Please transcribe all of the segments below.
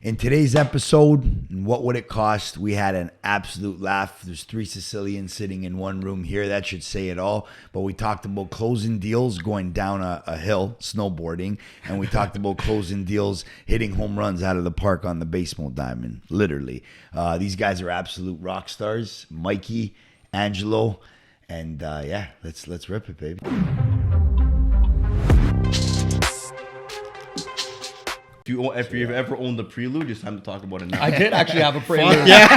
In today's episode, what would it cost? We had an absolute laugh. There's 3 Sicilians sitting in one room here. That should say it all. But we talked about closing deals, going down a hill, snowboarding. And we talked about closing deals, hitting home runs out of the park on the baseball diamond, literally. These guys are absolute rock stars. Mikey, Angelo. And let's rip it, baby. If you've ever owned the Prelude, it's time to talk about it now. I did actually have a Prelude. Yeah.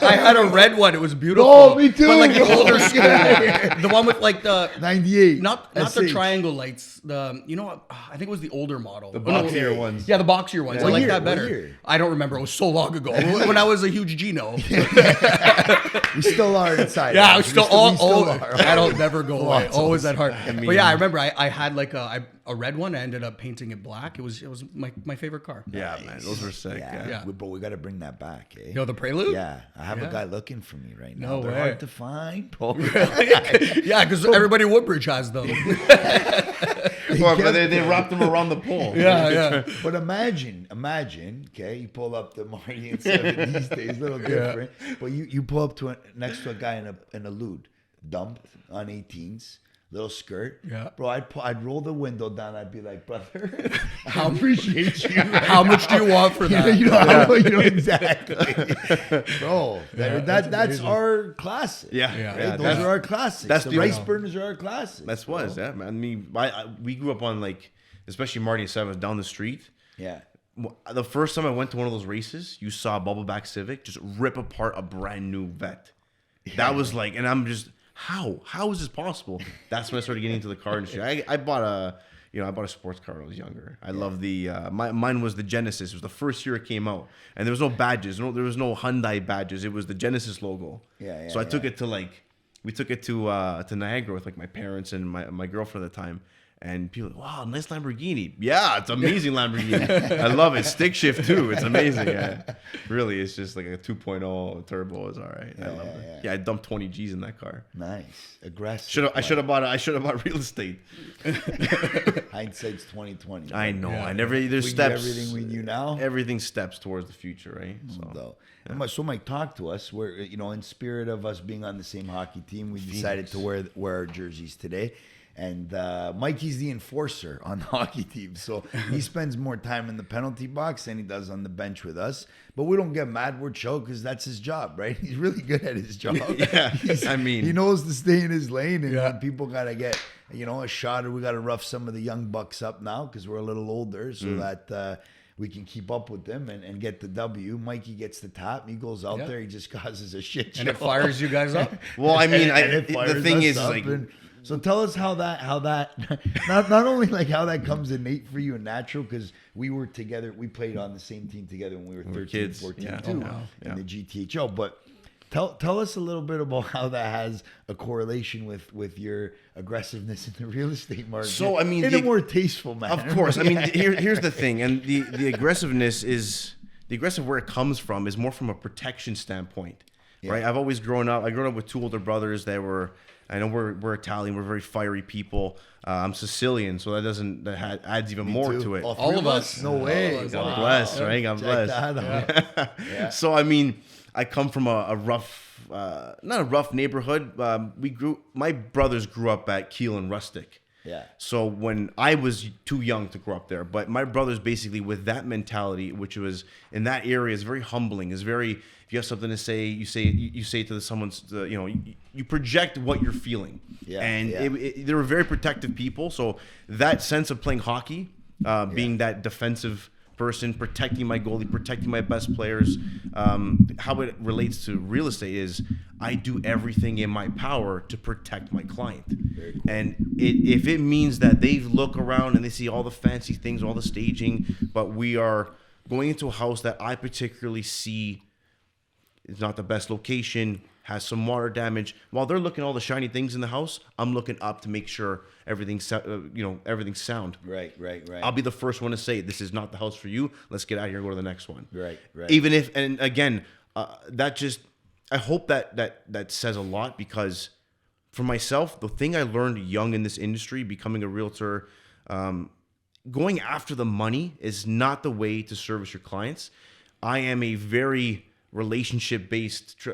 I had a red one. It was beautiful. Oh, me too. But like the older school one. The one with like the 98. Not the triangle lights. The I think it was the older model. The boxier ones. Yeah, the boxier ones. Yeah. I like that What better. year? I don't remember. It was so long ago. When I was a huge Gino. We still are inside. Yeah, I was still are. that'll never go away. Awesome. Always at heart. But yeah, I remember I had like a red one. I ended up painting it black. It was my favorite car. Yeah, man, those were sick. Yeah. But we got to bring that back, eh? You know the Prelude? Yeah, I have a guy looking for me right now. No They're way. hard to find. Yeah, because everybody in Woodbridge has them. But they wrapped them around the pole. Yeah. But imagine, okay, you pull up the Marty and 7 these days, a little different. But you pull up next to a guy in a lewd, dumped on 18s. Little skirt, bro. I'd roll the window down. I'd be like, brother, I appreciate you. How much do you want for that? You know exactly, bro. That's our classic. Yeah. Those are our classics. That's the the race burners are our classics. That's was, yeah, man. I mean, we grew up on especially Marty and 7 down the street. Yeah. The first time I went to one of those races, you saw a Bubbleback Civic just rip apart a brand new vet. That was like, and I'm just. How is this possible? That's when I started getting into the car industry. I bought a sports car when I was younger. I love the mine was the Genesis. It was the first year it came out, and there was no badges. There was no Hyundai badges. It was the Genesis logo. So I took it to we took it to Niagara with my parents and my girlfriend at the time. And people, wow, nice Lamborghini. Yeah, it's an amazing Lamborghini. I love it. Stick shift too. It's amazing. Yeah. Really, it's just like a 2.0 turbo is all right. I love it. Yeah, I dumped 20 G's in that car. Nice, aggressive. I should have bought real estate. Hindsight's 2020. I know. Yeah. I never. There's we steps. Everything we knew now. Everything steps towards the future, right? So Mike, talk to us. We're in spirit of us being on the same hockey team, we decided to wear our jerseys today. And Mikey's the enforcer on the hockey team. So he spends more time in the penalty box than he does on the bench with us. But we don't get mad. We're chill because that's his job, right? He's really good at his job. He knows to stay in his lane. And people got to get, a shot, or we got to rough some of the young bucks up now because we're a little older so that we can keep up with them and get the W. Mikey gets the tap. He goes out there. He just causes a shit show. And it fires you guys up. Well, I mean, the thing is so tell us how that not only how that comes innate for you and natural, because we were together, we played on the same team together when we were 13, kids. 14 too, in the GTHO. But tell us a little bit about how that has a correlation with your aggressiveness in the real estate market. So I mean, in a more tasteful manner. Of course, I mean, here's the thing, and the aggressiveness is where it comes from is more from a protection standpoint, right? I've always grown up with 2 older brothers that were. I know we're Italian. We're very fiery people. I'm Sicilian, so that adds even more to it. All of us. No way. God bless, right? God bless. So I mean, I come from a rough, not a rough neighborhood. My brothers grew up at Kiel and Rustic. Yeah. So when I was too young to grow up there, but my brothers basically with that mentality, which was in that area, is very humbling. Is very, if you have something to say, you say to someone's, you project what you're feeling. Yeah. And they were very protective people. So that sense of playing hockey, being that defensive person, protecting my goalie, protecting my best players, how it relates to real estate is I do everything in my power to protect my client. Very cool. And if it means that they look around and they see all the fancy things, all the staging, but we are going into a house that I particularly see is not the best location, has some water damage. While they're looking at all the shiny things in the house, I'm looking up to make sure everything's sound. Right. I'll be the first one to say, this is not the house for you. Let's get out of here and go to the next one. Right. Even if, and again, I hope that says a lot, because for myself, the thing I learned young in this industry, becoming a realtor, going after the money is not the way to service your clients. I am a very relationship based.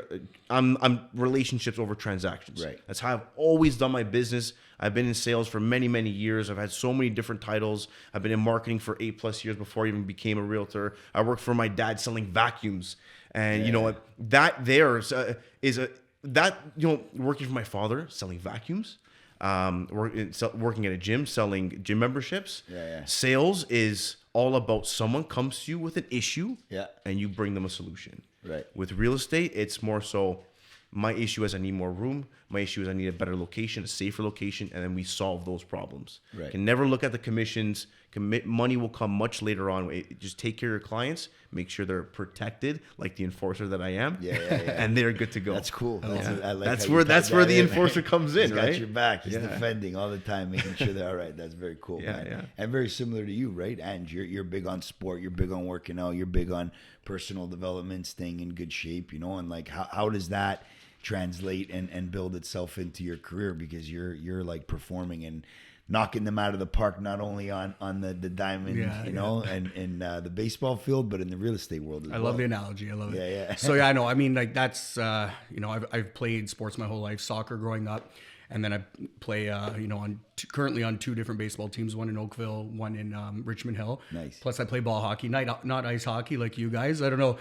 I'm relationships over transactions. Right. That's how I've always done my business. I've been in sales for many, many years. I've had so many different titles. I've been in marketing for 8+ years before I even became a realtor. I worked for my dad selling vacuums, and you know what? That there is working for my father selling vacuums. Working at a gym, selling gym memberships. Sales is all about someone comes to you with an issue, and you bring them a solution. Right. With real estate, it's more so my issue is I need more room. My issue is I need a better location, a safer location, and then we solve those problems. Right. Can never look at the commissions. Money will come much later on. Just take care of your clients. Make sure they're protected, like the enforcer that I am. And they're good to go. That's cool. That's where the enforcer comes in, He's right? got your back. He's defending all the time, making sure they're all right. That's very cool, man. And very similar to you, right? And you're big on sport. You're big on working out. You're big on personal development, staying in good shape, you know. And like, how does that translate and build itself into your career? Because you're like performing and knocking them out of the park, not only on the diamond, you know, and in the baseball field, but in the real estate world as well. I love the analogy. I love it. Yeah. So I know. I mean, like that's you know, I've played sports my whole life, soccer growing up, and then I play you know currently on 2 different baseball teams, one in Oakville, one in Richmond Hill. Nice. Plus I play ball hockey, not ice hockey like you guys. I don't know.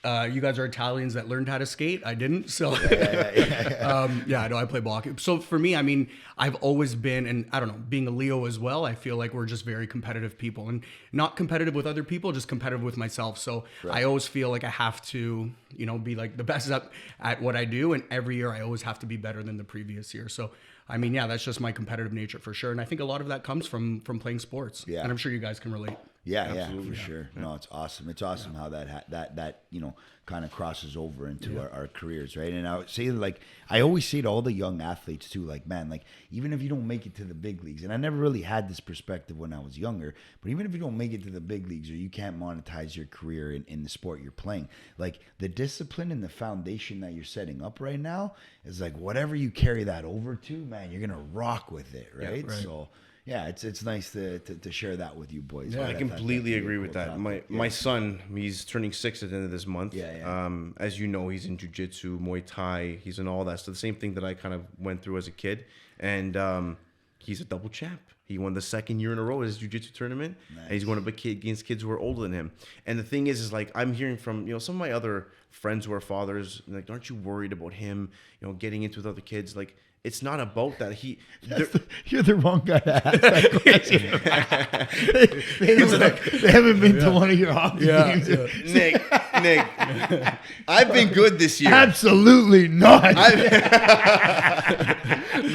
You guys are Italians that learned how to skate. I didn't. So, I know I play ball hockey. So for me, I mean, I've always been, and I don't know, being a Leo as well, I feel like we're just very competitive people, and not competitive with other people, just competitive with myself. So I always feel like I have to, you know, be like the best at what I do. And every year I always have to be better than the previous year. So, I mean, that's just my competitive nature for sure. And I think a lot of that comes from playing sports. Yeah. And I'm sure you guys can relate. Yeah, for sure. No, it's awesome. It's awesome how that you know kind of crosses over into our careers, right? And I would say, like, I always say to all the young athletes too, like, man, like, even if you don't make it to the big leagues, and I never really had this perspective when I was younger, but even if you don't make it to the big leagues or you can't monetize your career in the sport you're playing, like, the discipline and the foundation that you're setting up right now is like, whatever you carry that over to, man, you're gonna rock with it, right? Yeah, right. So. Yeah, it's nice to share that with you boys. Yeah, I completely agree with that. My son, he's turning 6 at the end of this month. As you know, he's in jiu-jitsu, Muay Thai. He's in all that. So the same thing that I kind of went through as a kid. And he's a double champ. He won the 2nd year in a row at his jiu-jitsu tournament. Nice. And he's going up against kids who are older than him. And the thing is like, I'm hearing from, you know, some of my other friends who are fathers, like, aren't you worried about him, you know, getting into with other kids? Like, it's not about that. You're the wrong guy to ask that question. they haven't been to one of your hockey games. Nick, I've been good this year. Absolutely not.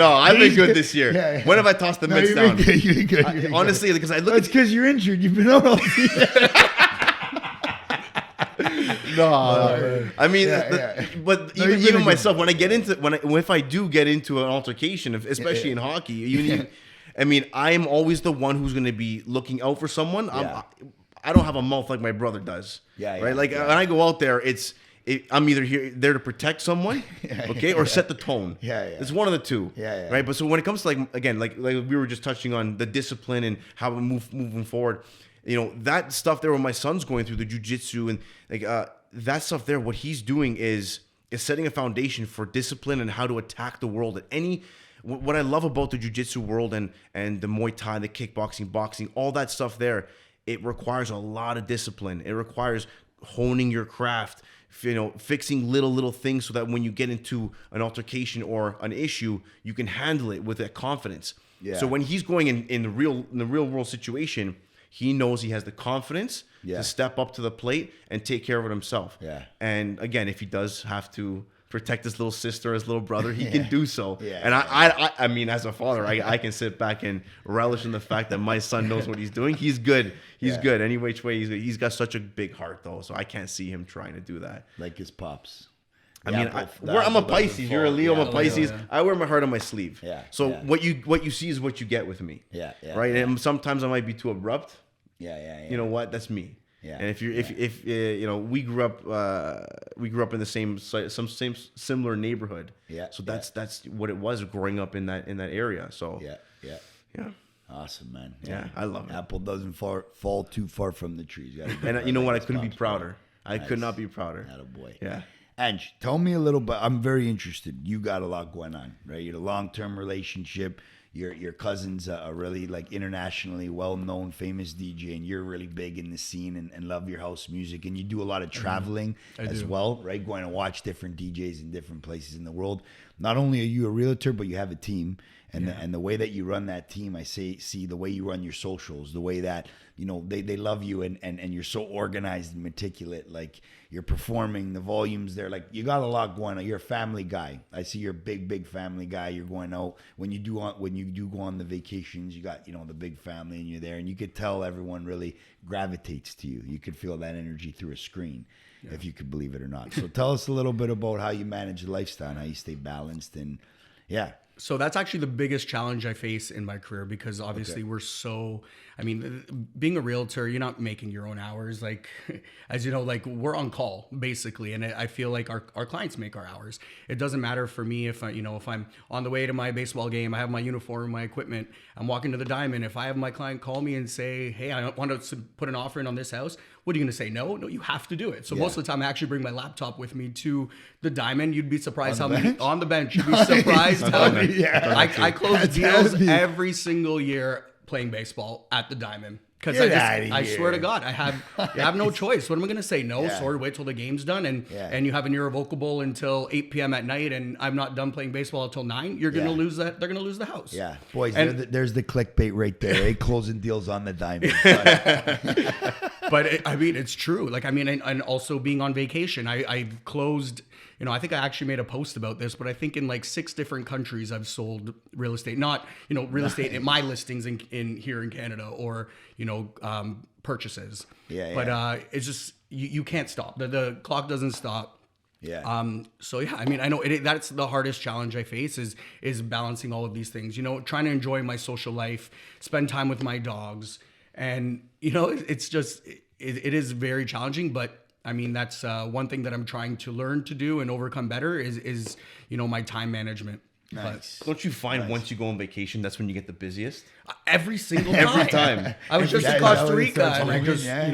I've been good this year. Yeah. When have I tossed the mitts down? You're good. Honestly, because I look. It's because you're injured. You've been out all season. I mean, but even myself, when I get into if I do get into an altercation, especially in hockey, I mean, I am always the one who's going to be looking out for someone. I don't have a mouth like my brother does. Right? Like when I go out there, I'm either there to protect someone, or set the tone. It's one of the two. Right. But so when it comes to like we were just touching on the discipline and how we moving forward. You know, that stuff there when my son's going through the jiu-jitsu and like that stuff there, what he's doing is setting a foundation for discipline and how to attack the world. What I love about the jiu-jitsu world and the Muay Thai, the kickboxing, boxing, all that stuff there, it requires a lot of discipline. It requires honing your craft, you know, fixing little things so that when you get into an altercation or an issue, you can handle it with that confidence. So when he's going in the real world situation, he knows he has the confidence to step up to the plate and take care of it himself. And again, if he does have to protect his little sister, his little brother, he can do so. And I mean, as a father, I can sit back and relish in the fact that my son knows what he's doing. He's good. He's good. Any which way, he's got such a big heart, though. So I can't see him trying to do that. Like his pops. I mean, I'm a Pisces. You're a Leo. I'm a Pisces. I wear my heart on my sleeve. So what you see is what you get with me. Right. And sometimes I might be too abrupt. You know what? That's me. And if you know, we grew up in the same similar neighborhood. So that's what it was growing up in that area. So yeah. Awesome, man. Yeah, I love it. Apple doesn't fall too far from the trees. And you know what? I couldn't be prouder. I could not be prouder. Attaboy. Yeah. Ange, tell me a little bit. I'm very interested. You got a lot going on, right? You're a long-term relationship. Your cousin's a really like internationally well-known, famous DJ, and you're really big in the scene and love your house music. And you do a lot of traveling as well, right? Going to watch different DJs in different places in the world. Not only are you a realtor, but you have a team. And the way that you run that team, I see the way you run your socials, the way that, you know, they love you and you're so organized and meticulous. Like you're performing, the volumes there, like you got a lot going on. You're a family guy. I see you're a big family guy. You're going out when you do go on the vacations, you got, you know, the big family and you're there, and you could tell everyone really gravitates to you. You could feel that energy through a screen. Yeah. If you could believe it or not. So tell us a little bit about how you manage the lifestyle and how you stay balanced and yeah. So that's actually the biggest challenge I face in my career, because obviously we're so, I mean, being a realtor, you're not making your own hours. Like, as you know, like we're on call basically. And I feel like our clients make our hours. It doesn't matter for me if if I'm on the way to my baseball game, I have my uniform, my equipment, I'm walking to the Diamond. If I have my client call me and say, hey, I want to put an offer in on this house, what are you going to say? No, you have to do it. So most of the time I actually bring my laptop with me to the Diamond. You'd be surprised how many on the bench. You'd be surprised how many. Yeah. I close deals every single year playing baseball at the Diamond. Because I swear to God, you have no choice. What am I going to say? No, sorry, wait till the game's done. And you have an irrevocable until 8 p.m. at night, and I'm not done playing baseball until 9. You're going to lose that. They're going to lose the house. Yeah. Boys, there's the clickbait right there. Eh? Closing deals on the Diamond. But I mean, it's true. Like, I mean, and also being on vacation, I've closed, I think I actually made a post about this, but I think in like 6 different countries I've sold real estate, not, real estate in my listings in here in Canada or, purchases. But it's just, you can't stop. The clock doesn't stop. Yeah. So yeah, I mean, I know that's the hardest challenge I face is balancing all of these things, trying to enjoy my social life, spend time with my dogs. And, it's just, it is very challenging, but I mean, that's one thing that I'm trying to learn to do and overcome better is my time management. Nice. But don't you find once you go on vacation, that's when you get the busiest? Every single time. Every time. I was just in Costa Rica and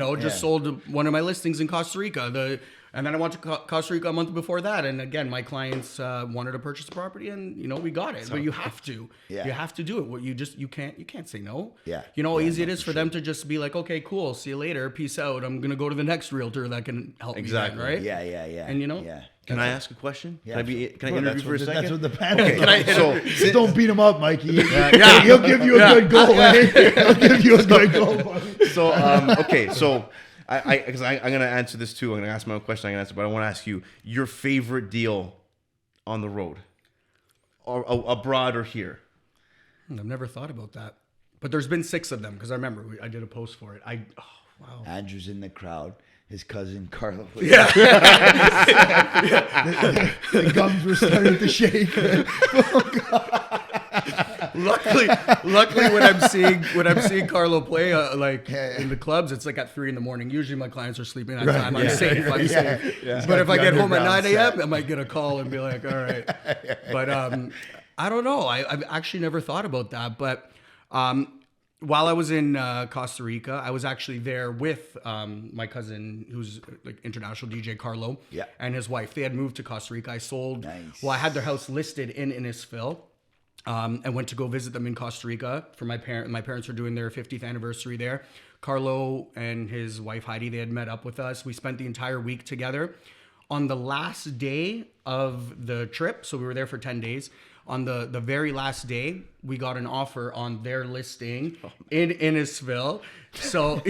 I just sold one of my listings in Costa Rica. And then I went to Costa Rica a month before that. And again, my clients wanted to purchase the property and, we got it. But you have to. Yeah. You have to do it. You can't say no. Yeah. How easy it is for them to just be like, okay, cool. See you later. Peace out. I'm going to go to the next realtor that can help me. Exactly. Right? Yeah. And Yeah. Can I ask a question? Yeah. Can I interview for a second? That's what the panel is. So don't beat him up, Mikey. He'll give you a good goal. He'll give you a good goal. So, okay. So because I'm going to answer this too. I'm going to ask my own question. I'm going to answer, but I want to ask you your favorite deal on the road or abroad or here. I've never thought about that, but there's been 6 of them because I remember I did a post for it. Wow. Andrew's in the crowd. His cousin Carlo. Yeah. The gums were starting to shake. Oh, God. Luckily, when I'm seeing Carlo play, in the clubs, it's like at 3 a.m. Usually, my clients are sleeping at that time. I'm safe. I'm safe. Yeah. But if I get home at 9 a.m., I might get a call and be like, "All right." But I don't know. I've actually never thought about that. But while I was in Costa Rica, I was actually there with my cousin, who's like international DJ Carlo, and his wife. They had moved to Costa Rica. I sold. Nice. Well, I had their house listed in Innisfil. I went to go visit them in Costa Rica for my parents. My parents were doing their 50th anniversary there. Carlo and his wife Heidi, they had met up with us. We spent the entire week together. On the last day of the trip, so we were there for 10 days. On the very last day, we got an offer on their listing in Innisfil. So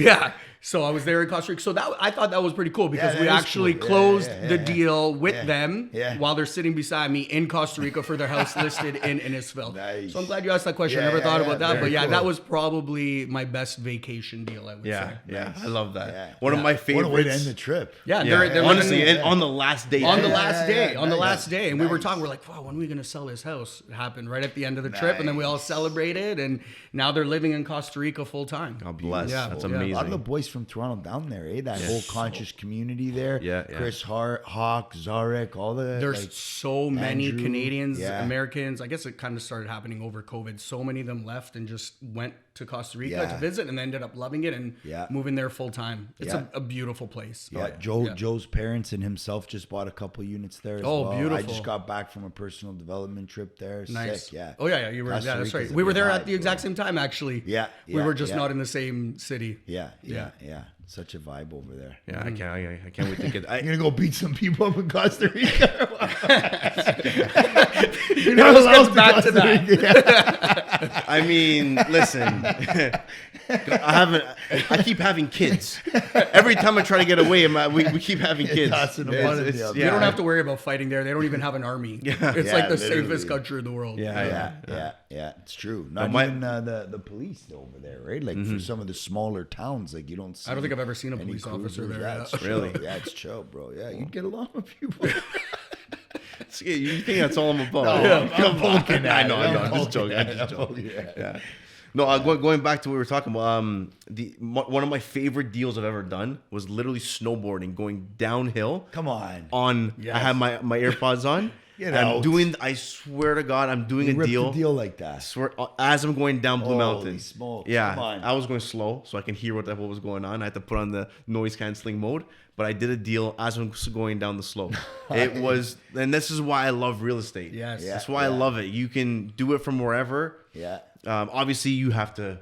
so I was there in Costa Rica. So I thought that was pretty cool because we actually closed the deal with them while they're sitting beside me in Costa Rica for their house listed in Innisfil. Nice. So I'm glad you asked that question. I never thought about that, but cool. That was probably my best vacation deal, I would say. Yeah, nice. I love that. Yeah. One of my favorites. What a way to end the trip. Yeah, they're honestly, and on the last day. On the last day. And we were talking, we're like, wow, when are we going to sell this house? It happened right at the end of the trip, and then we all celebrated, and now they're living in Costa Rica full time. God bless. Yeah, that's amazing. A lot of the boys from Toronto down there, eh? That whole conscious community there. Yeah. Chris Hawk, Zarek, all the. There's so many Canadians, Americans. I guess it kind of started happening over COVID. So many of them left and just went to Costa Rica to visit, and ended up loving it and moving there full time. It's a beautiful place. Yeah, Joe's parents and himself just bought a couple units there as well. Beautiful. I just got back from a personal development trip there. Nice. Sick, yeah. Oh yeah, you were. Yeah, that's right. We were there at the exact same time, actually. Yeah. We were just not in the same city. Yeah. Such a vibe over there. Yeah, I can't wait to get. You're gonna go beat some people up in Costa Rica. You're not allowed back to that. I mean, listen. I keep having kids. Every time I try to get away, we keep having kids. You don't have to worry about fighting there. They don't even have an army. It's like the safest country in the world. Yeah. It's true. Not even the police over there, right? Like for some of the smaller towns, like you don't see. I don't think I've ever seen a police officer there. Yeah, it's really? Yeah, it's chill, bro. Yeah, you'd get along with people. You think that's all I'm about? No, I'm poking at I know. I'm just joking. Yeah. No, going back to what we were talking about. One of my favorite deals I've ever done was literally snowboarding, going downhill. Come on. I have my AirPods on. I swear to God, I'm doing a deal like that. As I'm going down Blue Mountain. Smokes. Yeah, Come on. I was going slow so I can hear what the hell was going on. I had to put on the noise canceling mode, but I did a deal as I'm going down the slope. And this is why I love real estate. Yes, that's why I love it. You can do it from wherever. Yeah. Obviously, you have to,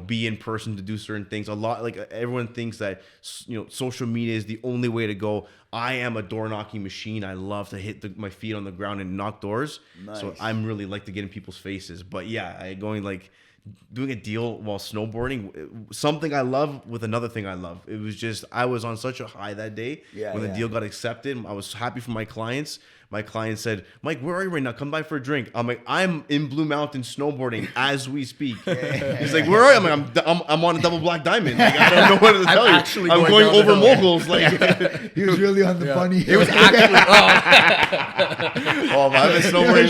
be in person to do certain things. A lot, like everyone thinks that, social media is the only way to go. I am a door knocking machine. I love to hit my feet on the ground and knock doors. Nice. So I'm really like to get in people's faces. But yeah, doing a deal while snowboarding, something I love with another thing I love. It was just, I was on such a high that day when the deal got accepted. I was happy for my clients. My client said, Mike, where are you right now? Come by for a drink. I'm like, I'm in Blue Mountain snowboarding as we speak. He's like, where are you? I'm like, I'm on a double black diamond. Like, I don't know what to tell you. I'm going over moguls. Like, he was really on the funny. It was actually. I've been snowboarding.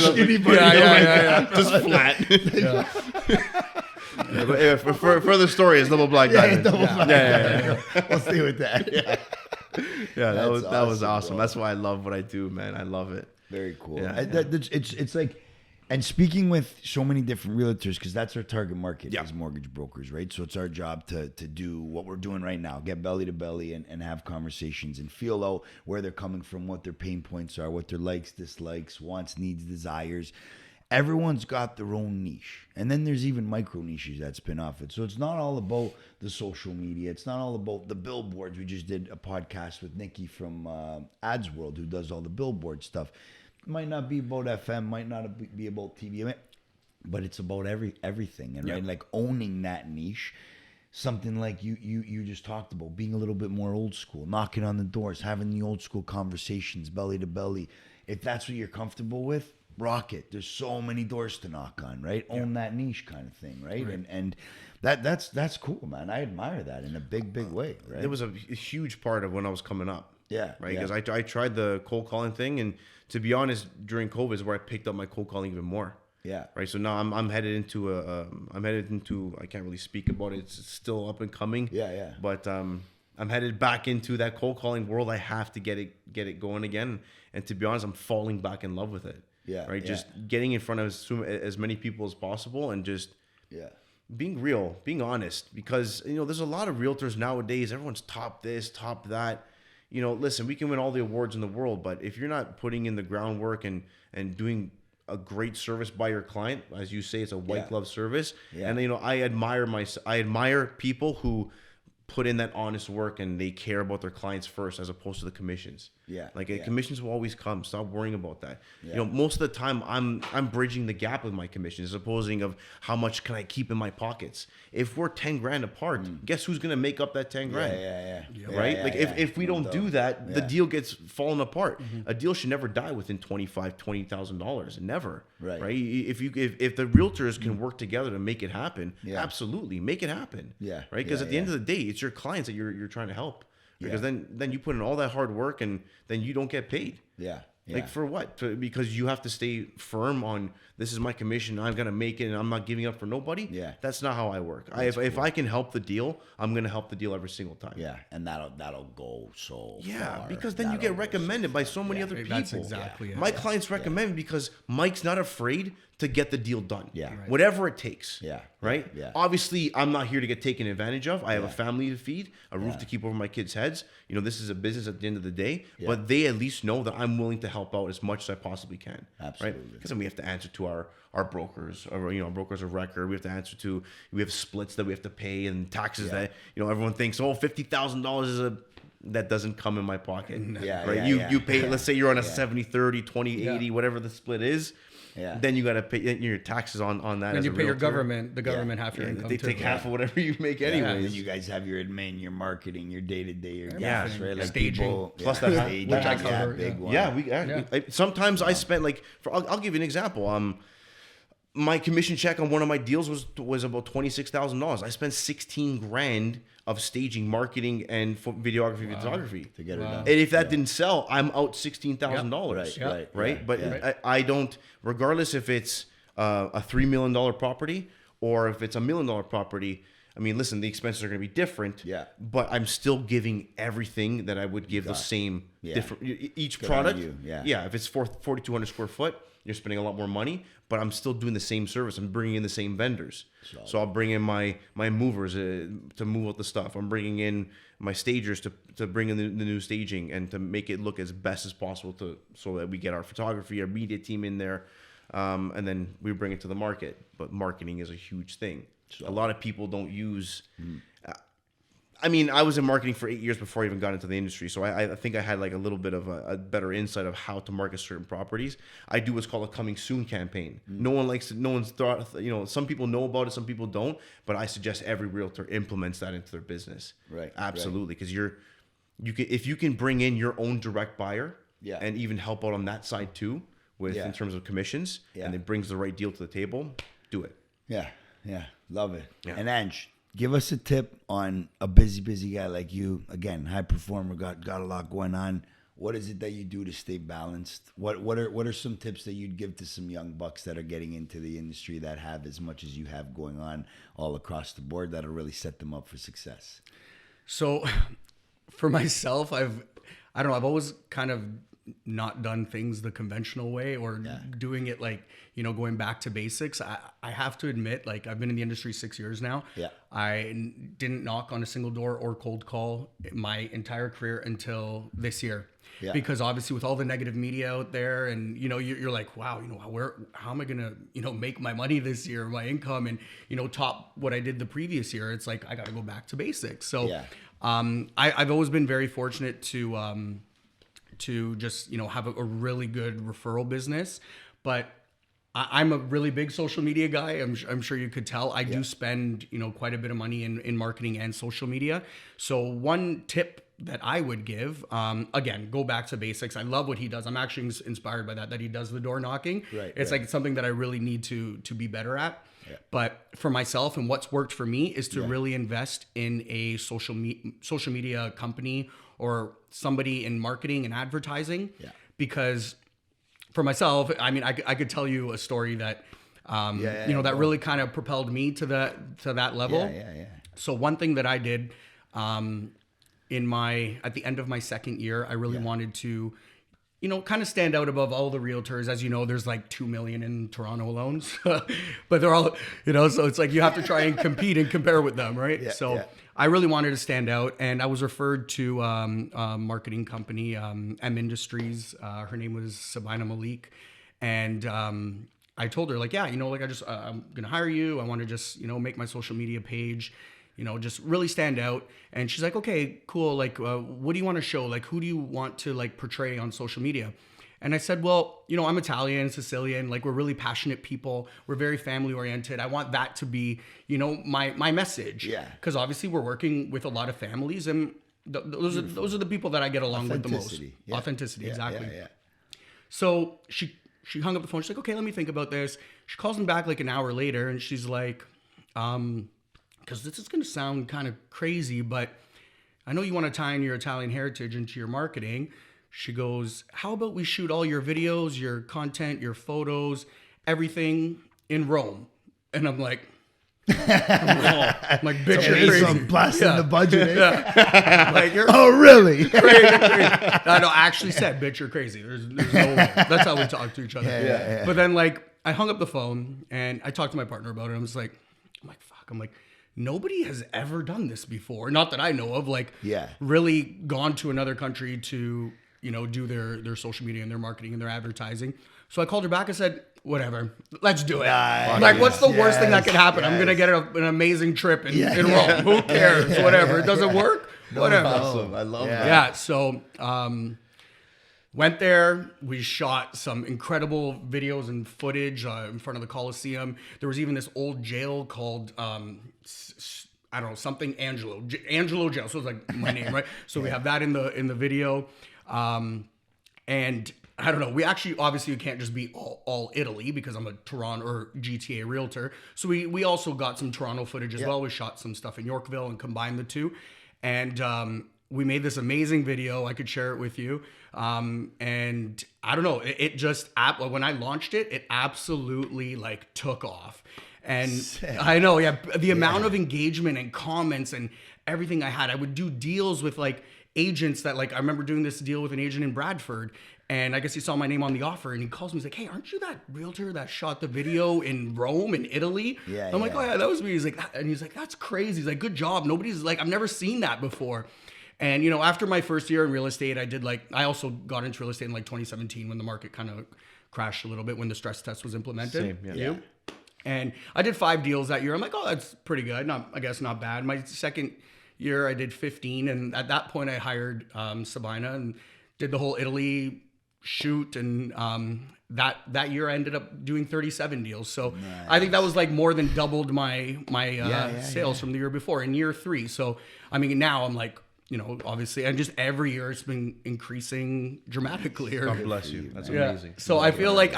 Just flat. For further story, it's double black diamond. Yeah. We'll stay with that. Yeah, that was awesome. Bro. That's why I love what I do, man. I love it. Very cool. It's like, and speaking with so many different realtors, because that's our target market as mortgage brokers, right? So it's our job to do what we're doing right now, get belly to belly and have conversations and feel out where they're coming from, what their pain points are, what their likes, dislikes, wants, needs, desires. Everyone's got their own niche. And then there's even micro niches that spin off it. So it's not all about the social media. It's not all about the billboards. We just did a podcast with Nikki from Ads World, who does all the billboard stuff. It might not be about FM, might not be about TV, but it's about everything. And right, like owning that niche. Something like you just talked about, being a little bit more old school, knocking on the doors, having the old school conversations, belly to belly. If that's what you're comfortable with, rock it. There's so many doors to knock on, right? Own that niche kind of thing, right? And that's cool, man. I admire that in a big way, right? It was a huge part of when I was coming up. Yeah. Right? Because I tried the cold calling thing, and to be honest, during COVID is where I picked up my cold calling even more. Yeah. Right. So now I'm headed into I can't really speak about it. It's still up and coming. Yeah. But I'm headed back into that cold calling world. I have to get it going again. And to be honest, I'm falling back in love with it. Yeah. Right. Just getting in front of as many people as possible and just being real, being honest, because there's a lot of realtors nowadays. Everyone's top this, top that. Listen, we can win all the awards in the world, but if you're not putting in the groundwork and doing a great service by your client, as you say, it's a white glove service. Yeah. And I admire people who put in that honest work and they care about their clients first, as opposed to the commissions. Commissions will always come. Stop worrying about that. Most of the time I'm bridging the gap with my commissions, as opposing of how much can I keep in my pockets. If we're 10 grand apart, guess who's going to make up that 10 grand? Right? If we don't do that, the deal gets fallen apart. A deal should never die within $20,000. Never. Right? If the realtors can work together to make it happen, absolutely make it happen. Yeah. Right? Because at the end of the day, it's your clients that you're trying to help. Because then you put in all that hard work and then you don't get paid. Yeah. Like for what? Because you have to stay firm on this is my commission. I'm gonna make it, and I'm not giving up for nobody. Yeah, that's not how I work. If I can help the deal, I'm gonna help the deal every single time. Yeah, and that'll go so far. Because then you get recommended by so many other people. That's exactly it. My clients recommend because Mike's not afraid to get the deal done. Yeah. Right. Whatever it takes. Yeah. Right? Yeah. Obviously, I'm not here to get taken advantage of. I have a family to feed, a roof to keep over my kids' heads. You know, this is a business at the end of the day. Yeah. But they at least know that I'm willing to help out as much as I possibly can. Absolutely. Right? Because then we have to answer to our brokers, or brokers of record. We have to answer to, we have splits that we have to pay and taxes that, everyone thinks, $50,000 that doesn't come in my pocket. Right? You pay, let's say you're on a 70-30, 20-80, whatever the split is. Yeah. Then you got to pay your taxes on that. And as you a pay your realtor. government, the government half your income. They take half of whatever you make anyways. And then you guys have your admin, your marketing, your day-to-day, your gas, right? Like staging. people, plus that which I cover, big one. Sometimes I spent I'll give you an example. My commission check on one of my deals was about $26,000. I spent $16,000 of staging, marketing, and videography, photography to get it done. And if that didn't sell, I'm out $16,000. Right. But I don't, regardless if it's a $3 million property or if it's $1 million property. I mean, listen, the expenses are going to be different. Yeah. But I'm still giving everything that I would give the same different each product. If it's 4,200 square foot, you're spending a lot more money, but I'm still doing the same service. I'm bringing in the same vendors. So I'll bring in my movers to move out the stuff. I'm bringing in my stagers to bring in the new staging and to make it look as best as possible so that we get our photography, our media team in there, and then we bring it to the market. But marketing is a huge thing. A lot of people don't use. I mean, I was in marketing for 8 years before I even got into the industry, so I think I had like a little bit of a better insight of how to market certain properties. I do what's called a coming soon campaign. No one's thought. Some people know about it, some people don't. But I suggest every realtor implements that into their business. Right. Absolutely, because if you can bring in your own direct buyer, and even help out on that side too, in terms of commissions, and it brings the right deal to the table, do it. Yeah, love it. Yeah. And Ange, give us a tip on a busy guy like you. Again, high performer, got a lot going on. What is it that you do to stay balanced? What are some tips that you'd give to some young bucks that are getting into the industry that have as much as you have going on all across the board that'll really set them up for success? So, for myself, I've always kind of not done things the conventional way or doing it like, going back to basics. I have to admit, like, I've been in the industry 6 years now. Yeah. I didn't knock on a single door or cold call my entire career until this year. Yeah. Because obviously with all the negative media out there and, you're like, wow, how am I going to, make my money this year, my income and, top what I did the previous year. It's like, I got to go back to basics. So I've always been very fortunate to just, have a really good referral business. But I'm a really big social media guy. I'm sure you could tell. I do spend, quite a bit of money in marketing and social media. So one tip that I would give, again, go back to basics. I love what he does. I'm actually inspired by that he does the door knocking. Right, it's like something that I really need to be better at. Yeah. But for myself and what's worked for me is to really invest in a social media company or somebody in marketing and advertising. Yeah. Because for myself, I mean, I could tell you a story that, that really kind of propelled me to that level. Yeah. So one thing that I did, at the end of my second year, I really wanted to, kind of stand out above all the realtors. As you know, there's like 2 million in Toronto alone, but they're all, so it's like you have to try and compete and compare with them, right? Yeah, I really wanted to stand out, and I was referred to a marketing company, M Industries. Her name was Sabina Malik, and I told her like, I'm gonna hire you. I want to just make my social media page, just really stand out. And she's like, okay, cool. Like, what do you want to show? Like, who do you want to like portray on social media? And I said, well, I'm Italian, Sicilian, like we're really passionate people. We're very family oriented. I want that to be, my message. Yeah. Because obviously we're working with a lot of families and those are the people that I get along with the most. Yeah. Authenticity, exactly. Yeah. So she hung up the phone. She's like, okay, let me think about this. She calls me back like an hour later and she's like, because this is going to sound kind of crazy, but I know you want to tie in your Italian heritage into your marketing. She goes, how about we shoot all your videos, your content, your photos, everything in Rome? And I'm like, bitch, you're crazy. Some blast in the budget. Like, you're Oh, really? crazy. I actually said, bitch, you're crazy. There's no way. That's how we talk to each other. Yeah. But then, like, I hung up the phone and I talked to my partner about it. I'm like, fuck. I'm like, nobody has ever done this before. Not that I know of. Like, really gone to another country to, do their social media and their marketing and their advertising. So I called her back. I said, whatever, let's do it. What's the worst thing that could happen? I'm gonna get an amazing trip in Rome. Who cares? Whatever. It doesn't work. Whatever. Awesome. I love that. Yeah. So went there. We shot some incredible videos and footage in front of the Coliseum. There was even this old jail called I don't know, something Angelo jail. So it's like my name, right? So we have that in the video, and I don't know. We actually, obviously, you can't just be all Italy because I'm a Toronto or GTA realtor. So we also got some Toronto footage as well. We shot some stuff in Yorkville and combined the two. And we made this amazing video. I could share it with you. And I don't know. It just, when I launched it, it absolutely like took off. And I know, the amount of engagement and comments and everything I had. I would do deals with like agents that, like, I remember doing this deal with an agent in Bradford. And I guess he saw my name on the offer and he calls me. He's like, hey, aren't you that realtor that shot the video in Rome, in Italy? I'm like, oh yeah, that was me. He's like, that's crazy. He's like, good job. Nobody's like, I've never seen that before. And, after my first year in real estate, I also got into real estate in like 2017 when the market kind of crashed a little bit when the stress test was implemented. Same. And I did 5 deals that year. I'm like, oh, that's pretty good. I guess not bad. My second year, I did 15. And at that point, I hired Sabina and did the whole Italy shoot, and that year I ended up doing 37 deals. So I think that was like more than doubled my sales from the year before in year 3. So I mean, now I'm like, obviously, and just every year it's been increasing dramatically. God bless you. That's amazing. So I feel like,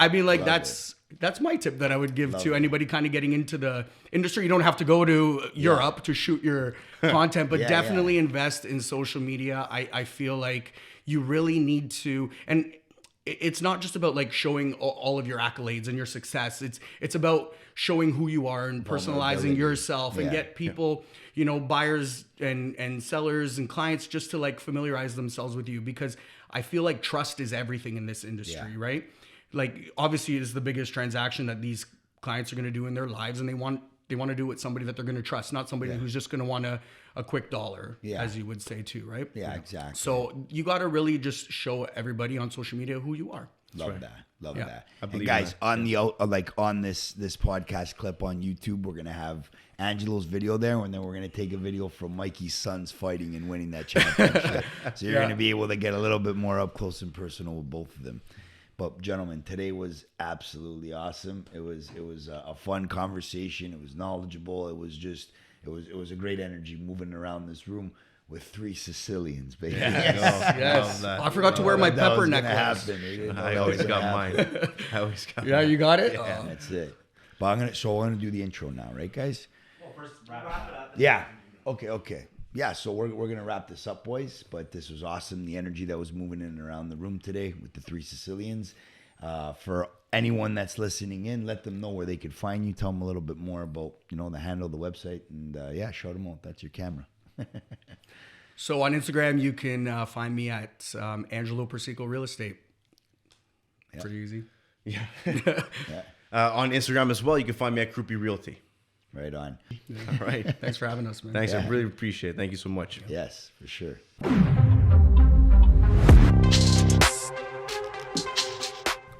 that's my tip that I would give to anybody kind of getting into the industry. You don't have to go to Europe to shoot your content, but definitely invest in social media. I feel like you really need to, and it's not just about like showing all of your accolades and your success. It's about showing who you are and personalizing yourself and get people, buyers and sellers and clients just to like familiarize themselves with you, because I feel like trust is everything in this industry, right? Like, obviously it's the biggest transaction that these clients are going to do in their lives, and they want to do it with somebody that they're going to trust, not somebody who's just going to want a quick dollar, as you would say too, right? Yeah, exactly. So you got to really just show everybody on social media who you are. Love that. And guys, on the on this podcast clip on YouTube, we're gonna have Angelo's video there, and then we're gonna take a video from Mikey's sons fighting and winning that championship. So you're gonna be able to get a little bit more up close and personal with both of them. But gentlemen, today was absolutely awesome. It was a fun conversation. It was knowledgeable. It was a great energy moving around this room with 3 Sicilians, baby. Yes. I forgot to wear my pepper necklace. I always got mine. Yeah, you got it? Yeah, that's it. But I'm gonna do the intro now, right, guys? Well, first wrap it up. Yeah. Okay. Yeah, so we're gonna wrap this up, boys. But this was awesome. The energy that was moving in and around the room today with the 3 Sicilians. For anyone that's listening in, let them know where they could find you. Tell them a little bit more about the handle, the website, and show them out. That's your camera. So on Instagram, you can find me at Angelo Persico Real Estate. Pretty easy. Yeah. On Instagram as well, you can find me at Crupi Realty. Right on. All right. Thanks for having us, man. Thanks. I really appreciate it. Thank you so much. Yes, for sure.